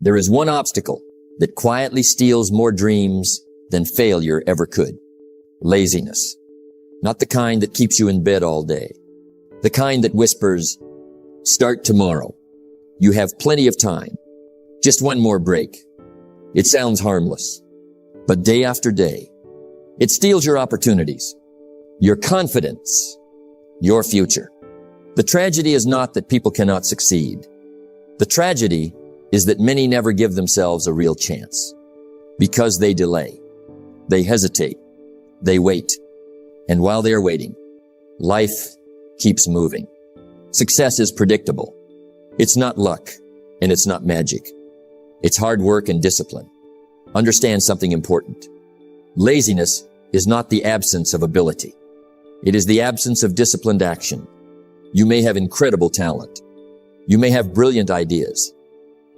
There is one obstacle that quietly steals more dreams than failure ever could. Laziness. Not the kind that keeps you in bed all day. The kind that whispers, "Start tomorrow. You have plenty of time. Just one more break." It sounds harmless, but day after day, it steals your opportunities, your confidence, your future. The tragedy is not that people cannot succeed. The tragedy is that many never give themselves a real chance because they delay, they hesitate, they wait. And while they are waiting, life keeps moving. Success is predictable. It's not luck and it's not magic. It's hard work and discipline. Understand something important. Laziness is not the absence of ability. It is the absence of disciplined action. You may have incredible talent. You may have brilliant ideas.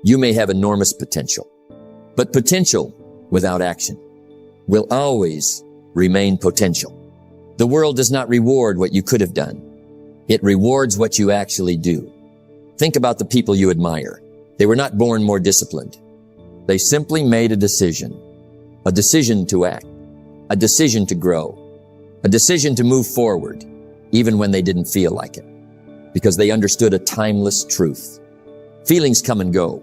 You may have enormous potential. But potential without action will always remain potential. The world does not reward what you could have done. It rewards what you actually do. Think about the people you admire. They were not born more disciplined. They simply made a decision to act, a decision to grow, a decision to move forward, even when they didn't feel like it, because they understood a timeless truth. Feelings come and go.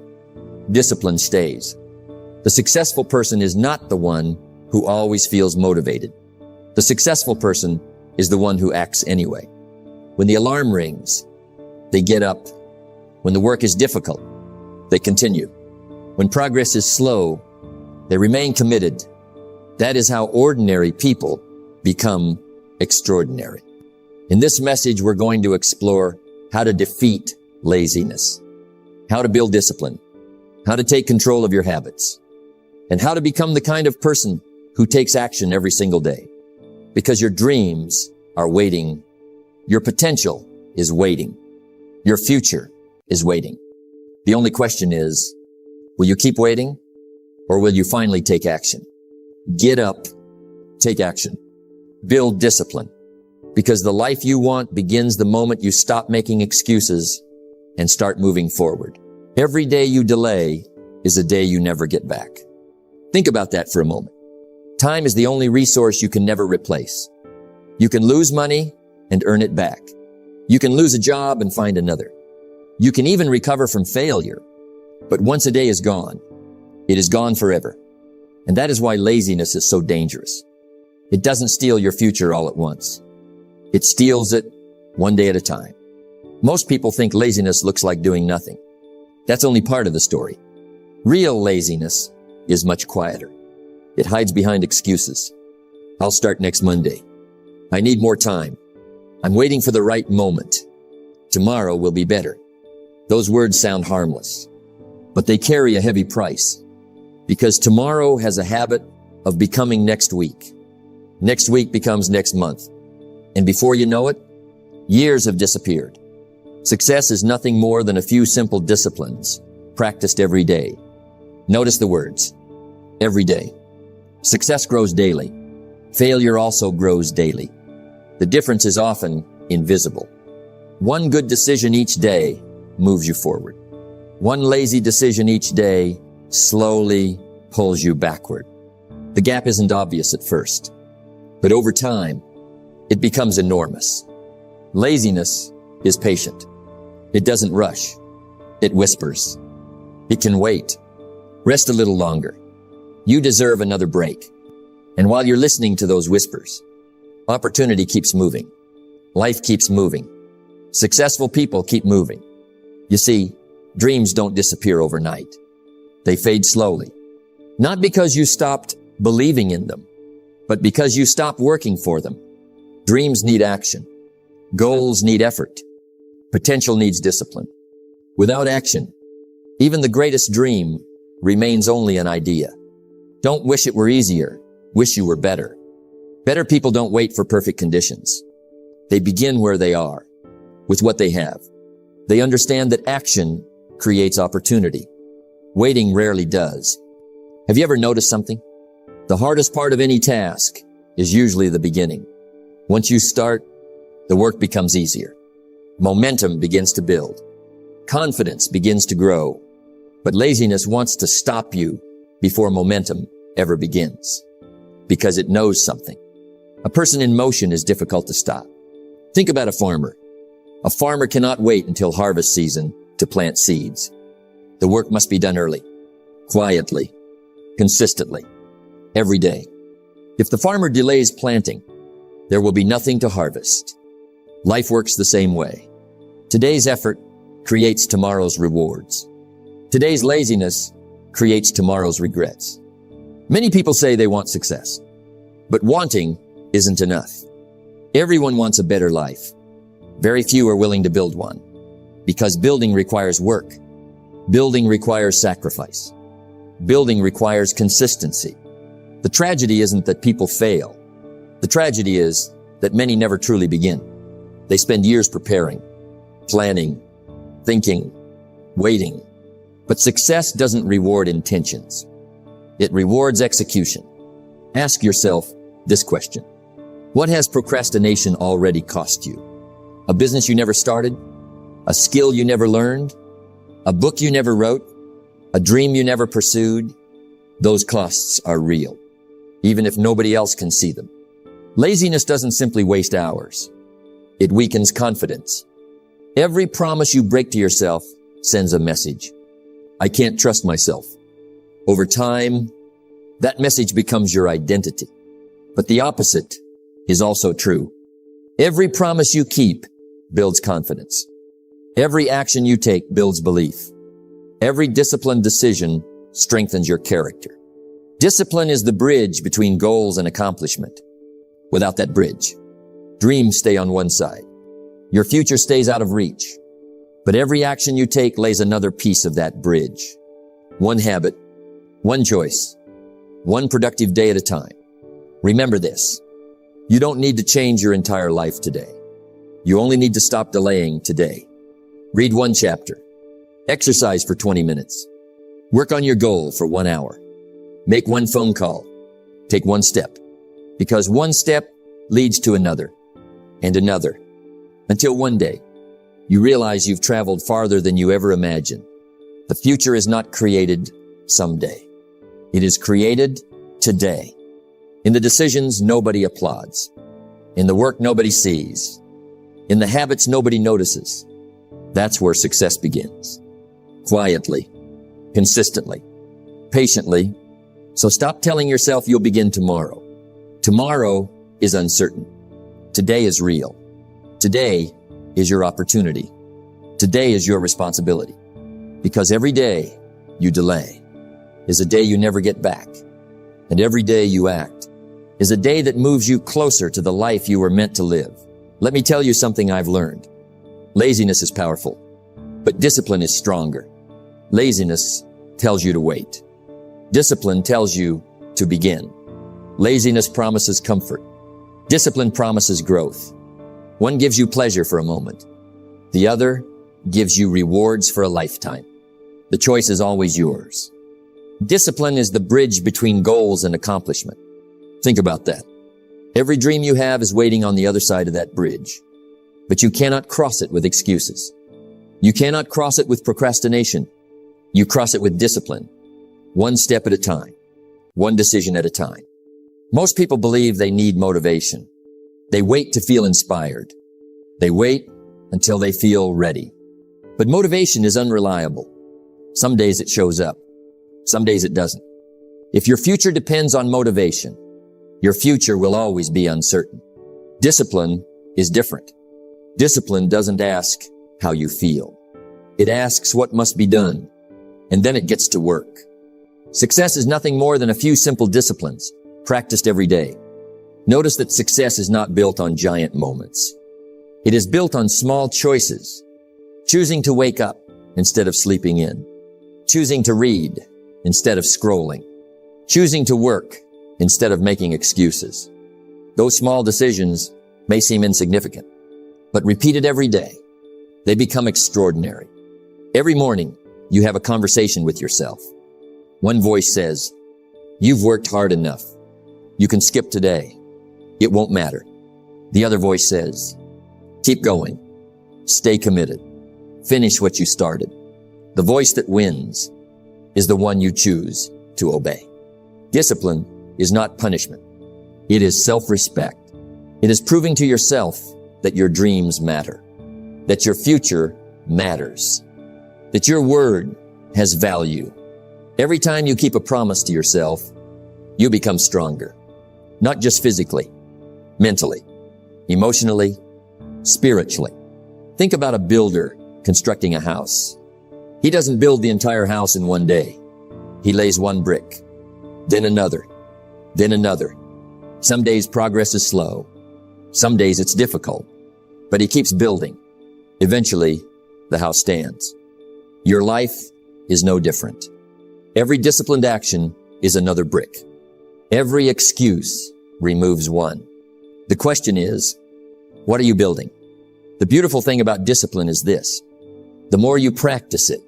Discipline stays. The successful person is not the one who always feels motivated. The successful person is the one who acts anyway. When the alarm rings, they get up. When the work is difficult, they continue. When progress is slow, they remain committed. That is how ordinary people become extraordinary. In this message, we're going to explore how to defeat laziness, how to build discipline, how to take control of your habits, and how to become the kind of person who takes action every single day. Because your dreams are waiting. Your potential is waiting. Your future is waiting. The only question is, will you keep waiting or will you finally take action? Get up, take action, build discipline, because the life you want begins the moment you stop making excuses and start moving forward. Every day you delay is a day you never get back. Think about that for a moment. Time is the only resource you can never replace. You can lose money and earn it back. You can lose a job and find another. You can even recover from failure. But once a day is gone, it is gone forever. And that is why laziness is so dangerous. It doesn't steal your future all at once. It steals it one day at a time. Most people think laziness looks like doing nothing. That's only part of the story. Real laziness is much quieter. It hides behind excuses. I'll start next Monday. I need more time. I'm waiting for the right moment. Tomorrow will be better. Those words sound harmless, but they carry a heavy price, because tomorrow has a habit of becoming next week. Next week becomes next month. And before you know it, years have disappeared. Success is nothing more than a few simple disciplines practiced every day. Notice the words, every day. Success grows daily. Failure also grows daily. The difference is often invisible. One good decision each day moves you forward. One lazy decision each day slowly pulls you backward. The gap isn't obvious at first, but over time, it becomes enormous. Laziness is patient. It doesn't rush. It whispers. It can wait. Rest a little longer. You deserve another break. And while you're listening to those whispers, opportunity keeps moving. Life keeps moving. Successful people keep moving. You see, dreams don't disappear overnight. They fade slowly. Not because you stopped believing in them, but because you stopped working for them. Dreams need action. Goals need effort. Potential needs discipline. Without action, even the greatest dream remains only an idea. Don't wish it were easier. Wish you were better. Better people don't wait for perfect conditions. They begin where they are, with what they have. They understand that action creates opportunity. Waiting rarely does. Have you ever noticed something? The hardest part of any task is usually the beginning. Once you start, the work becomes easier. Momentum begins to build. Confidence begins to grow. But laziness wants to stop you before momentum ever begins, because it knows something. A person in motion is difficult to stop. Think about a farmer. A farmer cannot wait until harvest season to plant seeds. The work must be done early, quietly, consistently, every day. If the farmer delays planting, there will be nothing to harvest. Life works the same way. Today's effort creates tomorrow's rewards. Today's laziness creates tomorrow's regrets. Many people say they want success, but wanting isn't enough. Everyone wants a better life. Very few are willing to build one, because building requires work. Building requires sacrifice. Building requires consistency. The tragedy isn't that people fail. The tragedy is that many never truly begin. They spend years preparing, planning, thinking, waiting. But success doesn't reward intentions. It rewards execution. Ask yourself this question. What has procrastination already cost you? A business you never started? A skill you never learned? A book you never wrote? A dream you never pursued? Those costs are real, even if nobody else can see them. Laziness doesn't simply waste hours. It weakens confidence. Every promise you break to yourself sends a message. I can't trust myself. Over time, that message becomes your identity. But the opposite is also true. Every promise you keep builds confidence. Every action you take builds belief. Every disciplined decision strengthens your character. Discipline is the bridge between goals and accomplishment. Without that bridge, dreams stay on one side. Your future stays out of reach. But every action you take lays another piece of that bridge. One habit, one choice, one productive day at a time. Remember this. You don't need to change your entire life today. You only need to stop delaying today. Read one chapter. Exercise for 20 minutes. Work on your goal for 1 hour. Make one phone call. Take one step. Because one step leads to another and another. Until one day, you realize you've traveled farther than you ever imagined. The future is not created someday. It is created today. In the decisions nobody applauds. In the work nobody sees. In the habits nobody notices. That's where success begins. Quietly, consistently, patiently. So stop telling yourself you'll begin tomorrow. Tomorrow is uncertain. Today is real. Today is your opportunity. Today is your responsibility. Because every day you delay is a day you never get back. And every day you act is a day that moves you closer to the life you were meant to live. Let me tell you something I've learned. Laziness is powerful, but discipline is stronger. Laziness tells you to wait. Discipline tells you to begin. Laziness promises comfort. Discipline promises growth. One gives you pleasure for a moment. The other gives you rewards for a lifetime. The choice is always yours. Discipline is the bridge between goals and accomplishment. Think about that. Every dream you have is waiting on the other side of that bridge. But you cannot cross it with excuses. You cannot cross it with procrastination. You cross it with discipline. One step at a time. One decision at a time. Most people believe they need motivation. They wait to feel inspired. They wait until they feel ready. But motivation is unreliable. Some days it shows up. Some days it doesn't. If your future depends on motivation, your future will always be uncertain. Discipline is different. Discipline doesn't ask how you feel. It asks what must be done, and then it gets to work. Success is nothing more than a few simple disciplines practiced every day. Notice that success is not built on giant moments. It is built on small choices. Choosing to wake up instead of sleeping in. Choosing to read instead of scrolling. Choosing to work instead of making excuses. Those small decisions may seem insignificant, but repeated every day, they become extraordinary. Every morning, you have a conversation with yourself. One voice says, "You've worked hard enough. You can skip today. It won't matter." The other voice says, "Keep going. Stay committed. Finish what you started." The voice that wins is the one you choose to obey. Discipline is not punishment. It is self-respect. It is proving to yourself that your dreams matter, that your future matters, that your word has value. Every time you keep a promise to yourself, you become stronger, not just physically, mentally, emotionally, spiritually. Think about a builder constructing a house. He doesn't build the entire house in one day. He lays one brick, then another, then another. Some days progress is slow. Some days it's difficult, but he keeps building. Eventually, the house stands. Your life is no different. Every disciplined action is another brick. Every excuse removes one. The question is, what are you building? The beautiful thing about discipline is this. The more you practice it,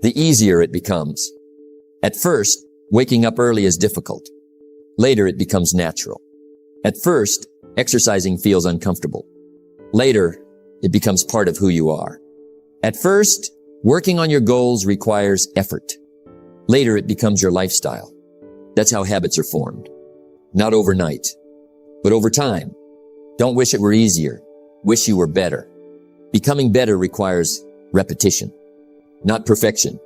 the easier it becomes. At first, waking up early is difficult. Later, it becomes natural. At first, exercising feels uncomfortable. Later, it becomes part of who you are. At first, working on your goals requires effort. Later, it becomes your lifestyle. That's how habits are formed. Not overnight, but over time. Don't wish it were easier. Wish you were better. Becoming better requires repetition, not perfection.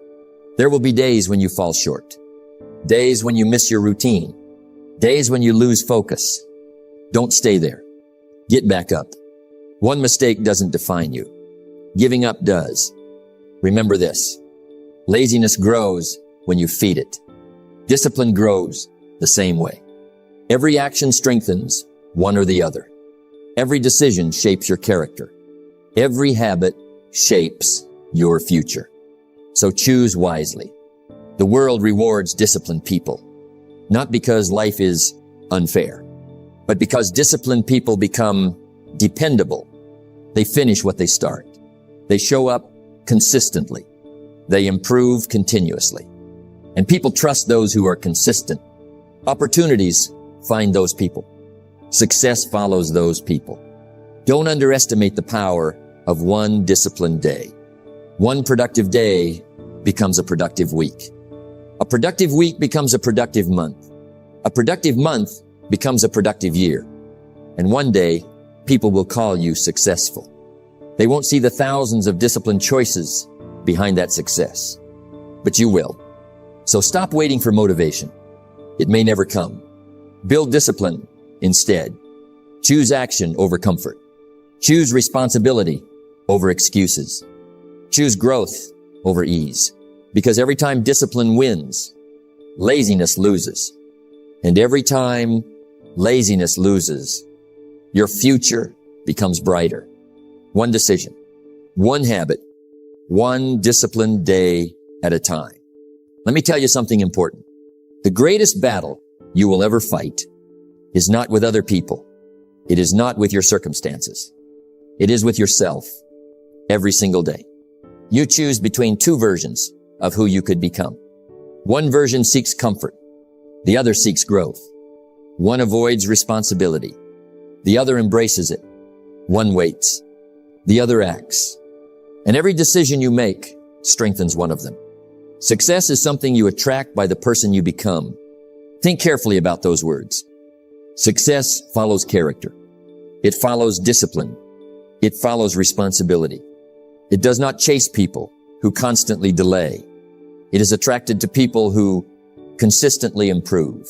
There will be days when you fall short. Days when you miss your routine. Days when you lose focus. Don't stay there. Get back up. One mistake doesn't define you. Giving up does. Remember this. Laziness grows when you feed it. Discipline grows the same way. Every action strengthens one or the other. Every decision shapes your character. Every habit shapes your future. So choose wisely. The world rewards disciplined people, not because life is unfair, but because disciplined people become dependable. They finish what they start. They show up consistently. They improve continuously. And people trust those who are consistent. Opportunities find those people. Success follows those people. Don't underestimate the power of one disciplined day. One productive day becomes a productive week. A productive week becomes a productive month. A productive month becomes a productive year. And one day, people will call you successful. They won't see the thousands of disciplined choices behind that success, but you will. So stop waiting for motivation. It may never come. Build discipline instead. Choose action over comfort. Choose responsibility over excuses. Choose growth over ease. Because every time discipline wins, laziness loses. And every time laziness loses, your future becomes brighter. One decision, one habit, one disciplined day at a time. Let me tell you something important. The greatest battle you will ever fight is not with other people. It is not with your circumstances. It is with yourself every single day. You choose between two versions of who you could become. One version seeks comfort. The other seeks growth. One avoids responsibility. The other embraces it. One waits. The other acts. And every decision you make strengthens one of them. Success is something you attract by the person you become. Think carefully about those words. Success follows character. It follows discipline. It follows responsibility. It does not chase people who constantly delay. It is attracted to people who consistently improve.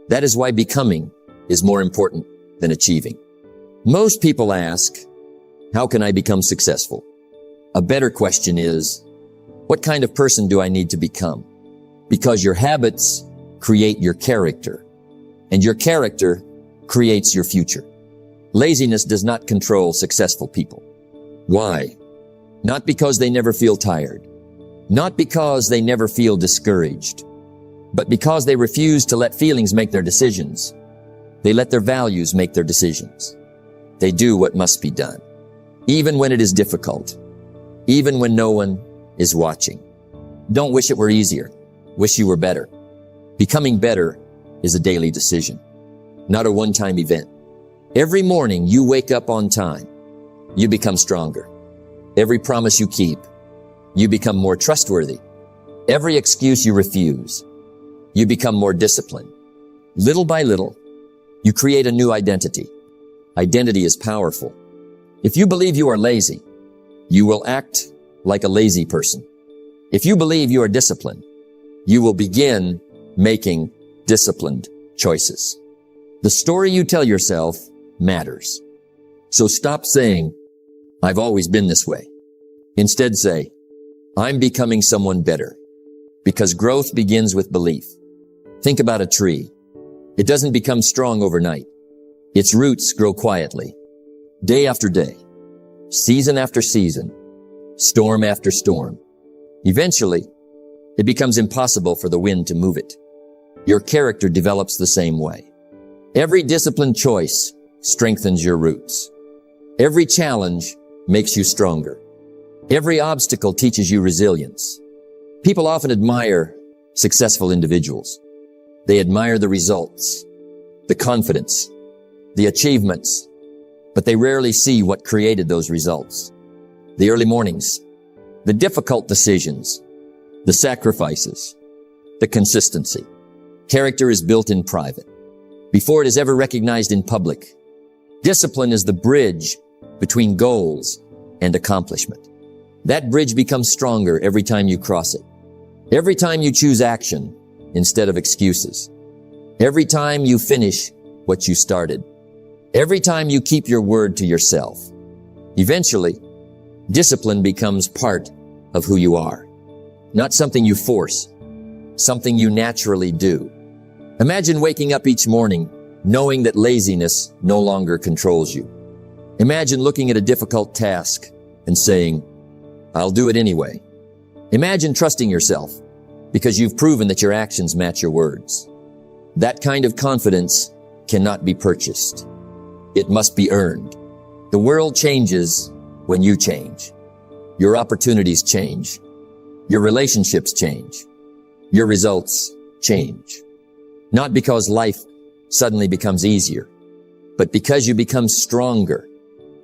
That is why becoming is more important than achieving. Most people ask, how can I become successful? A better question is, what kind of person do I need to become? Because your habits create your character, and your character creates your future. Laziness does not control successful people. Why? Not because they never feel tired, not because they never feel discouraged, but because they refuse to let feelings make their decisions. They let their values make their decisions. They do what must be done, even when it is difficult, even when no one is watching. Don't wish it were easier. Wish you were better. Becoming better is a daily decision, not a one-time event. Every morning you wake up on time, you become stronger. Every promise you keep, you become more trustworthy. Every excuse you refuse, you become more disciplined. Little by little, you create a new identity. Identity is powerful. If you believe you are lazy, you will act like a lazy person. If you believe you are disciplined, you will begin making disciplined choices. The story you tell yourself matters. So stop saying, "I've always been this way." Instead say, "I'm becoming someone better," because growth begins with belief. Think about a tree. It doesn't become strong overnight. Its roots grow quietly, day after day, season after season, storm after storm. Eventually, it becomes impossible for the wind to move it. Your character develops the same way. Every disciplined choice strengthens your roots. Every challenge makes you stronger. Every obstacle teaches you resilience. People often admire successful individuals. They admire the results, the confidence, the achievements, but they rarely see what created those results. The early mornings, the difficult decisions, the sacrifices, the consistency. Character is built in private, before it is ever recognized in public. Discipline is the bridge between goals and accomplishment. That bridge becomes stronger every time you cross it. Every time you choose action instead of excuses. Every time you finish what you started. Every time you keep your word to yourself. Eventually, discipline becomes part of who you are. Not something you force, something you naturally do. Imagine waking up each morning knowing that laziness no longer controls you. Imagine looking at a difficult task and saying, "I'll do it anyway." Imagine trusting yourself because you've proven that your actions match your words. That kind of confidence cannot be purchased. It must be earned. The world changes when you change. Your opportunities change. Your relationships change. Your results change. Not because life suddenly becomes easier, but because you become stronger.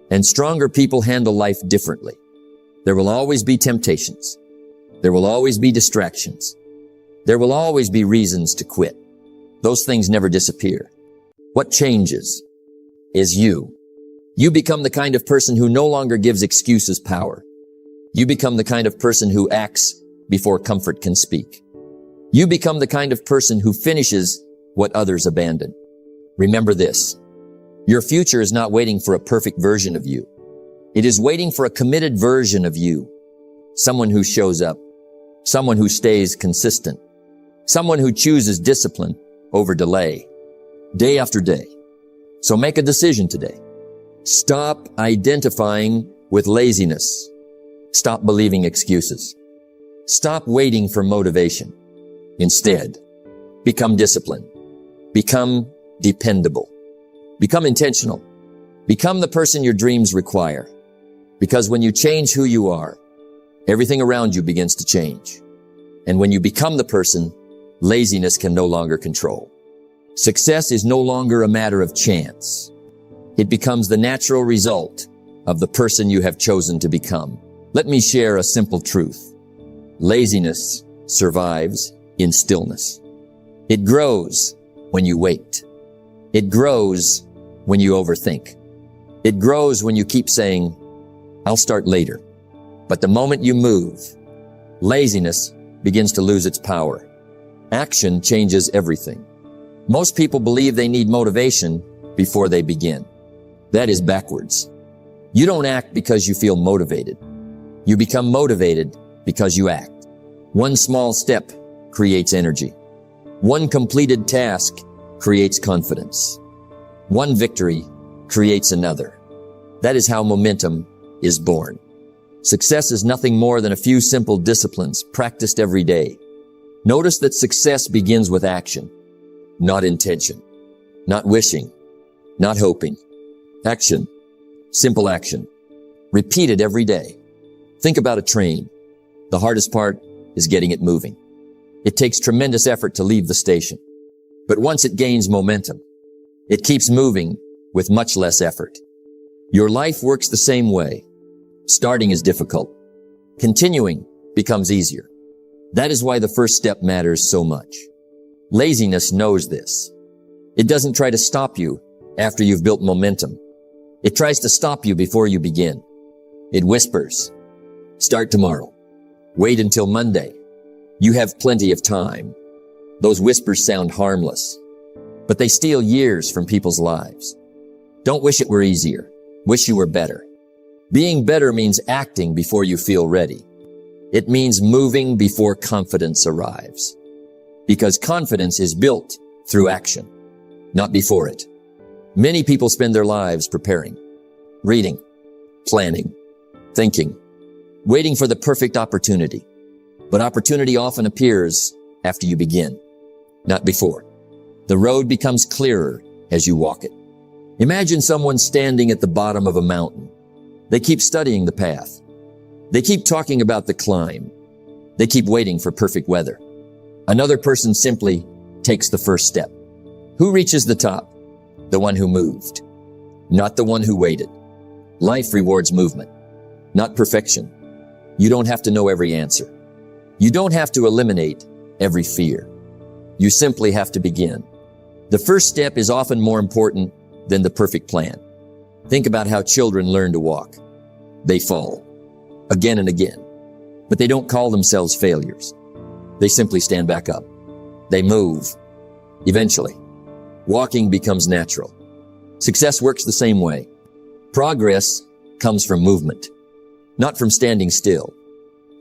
And stronger people handle life differently. There will always be temptations. There will always be distractions. There will always be reasons to quit. Those things never disappear. What changes is you. You become the kind of person who no longer gives excuses power. You become the kind of person who acts before comfort can speak. You become the kind of person who finishes what others abandon. Remember this. Your future is not waiting for a perfect version of you. It is waiting for a committed version of you. Someone who shows up. Someone who stays consistent. Someone who chooses discipline over delay. Day after day. So make a decision today. Stop identifying with laziness. Stop believing excuses. Stop waiting for motivation. Instead, become disciplined. Become dependable. Become intentional. Become the person your dreams require. Because when you change who you are, everything around you begins to change. And when you become the person, laziness can no longer control. Success is no longer a matter of chance. It becomes the natural result of the person you have chosen to become. Let me share a simple truth. Laziness survives in stillness. It grows when you wait. It grows when you overthink. It grows when you keep saying, "I'll start later." But the moment you move, laziness begins to lose its power. Action changes everything. Most people believe they need motivation before they begin. That is backwards. You don't act because you feel motivated. You become motivated because you act. One small step creates energy. One completed task creates confidence. One victory creates another. That is how momentum is born. Success is nothing more than a few simple disciplines practiced every day. Notice that success begins with action, not intention, not wishing, not hoping. Action, simple action, repeated every day. Think about a train. The hardest part is getting it moving. It takes tremendous effort to leave the station. But once it gains momentum, it keeps moving with much less effort. Your life works the same way. Starting is difficult. Continuing becomes easier. That is why the first step matters so much. Laziness knows this. It doesn't try to stop you after you've built momentum. It tries to stop you before you begin. It whispers, "Start tomorrow. Wait until Monday. You have plenty of time." Those whispers sound harmless, but they steal years from people's lives. Don't wish it were easier. Wish you were better. Being better means acting before you feel ready. It means moving before confidence arrives. Because confidence is built through action, not before it. Many people spend their lives preparing, reading, planning, thinking, waiting for the perfect opportunity. But opportunity often appears after you begin, not before. The road becomes clearer as you walk it. Imagine someone standing at the bottom of a mountain. They keep studying the path. They keep talking about the climb. They keep waiting for perfect weather. Another person simply takes the first step. Who reaches the top? The one who moved, not the one who waited. Life rewards movement, not perfection. You don't have to know every answer. You don't have to eliminate every fear. You simply have to begin. The first step is often more important than the perfect plan. Think about how children learn to walk. They fall again and again, but they don't call themselves failures. They simply stand back up. They move. Eventually, walking becomes natural. Success works the same way. Progress comes from movement, not from standing still.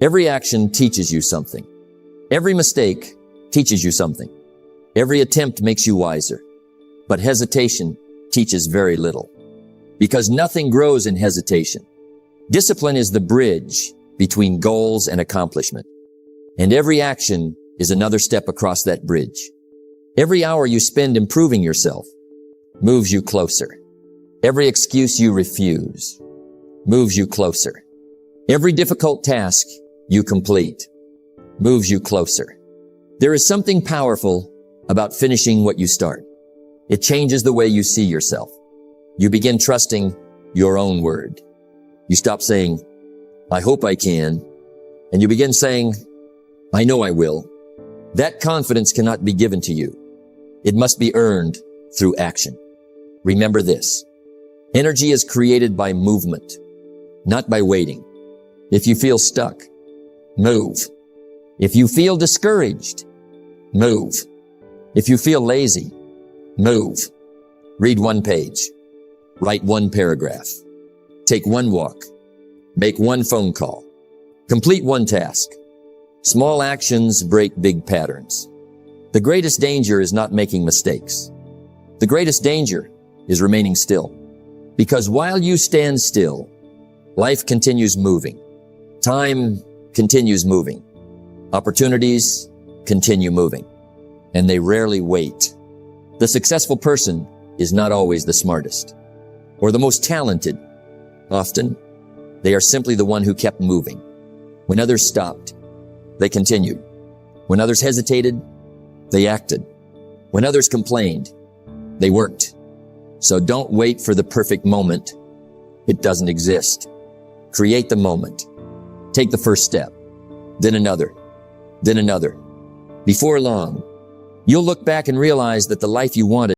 Every action teaches you something. Every mistake teaches you something. Every attempt makes you wiser. But hesitation teaches very little, because nothing grows in hesitation. Discipline is the bridge between goals and accomplishment. And every action is another step across that bridge. Every hour you spend improving yourself moves you closer. Every excuse you refuse moves you closer. Every difficult task you complete moves you closer. There is something powerful about finishing what you start. It changes the way you see yourself. You begin trusting your own word. You stop saying, "I hope I can," and you begin saying, "I know I will." That confidence cannot be given to you. It must be earned through action. Remember this. Energy is created by movement, not by waiting. If you feel stuck, move. If you feel discouraged, move. If you feel lazy, move. Read one page. Write one paragraph. Take one walk. Make one phone call. Complete one task. Small actions break big patterns. The greatest danger is not making mistakes. The greatest danger is remaining still. Because while you stand still, life continues moving. Time continues moving. Opportunities continue moving. And they rarely wait. The successful person is not always the smartest or the most talented. Often, they are simply the one who kept moving. When others stopped, they continued. When others hesitated, they acted. When others complained, they worked. So don't wait for the perfect moment. It doesn't exist. Create the moment. Take the first step, then another, then another. Before long, you'll look back and realize that the life you wanted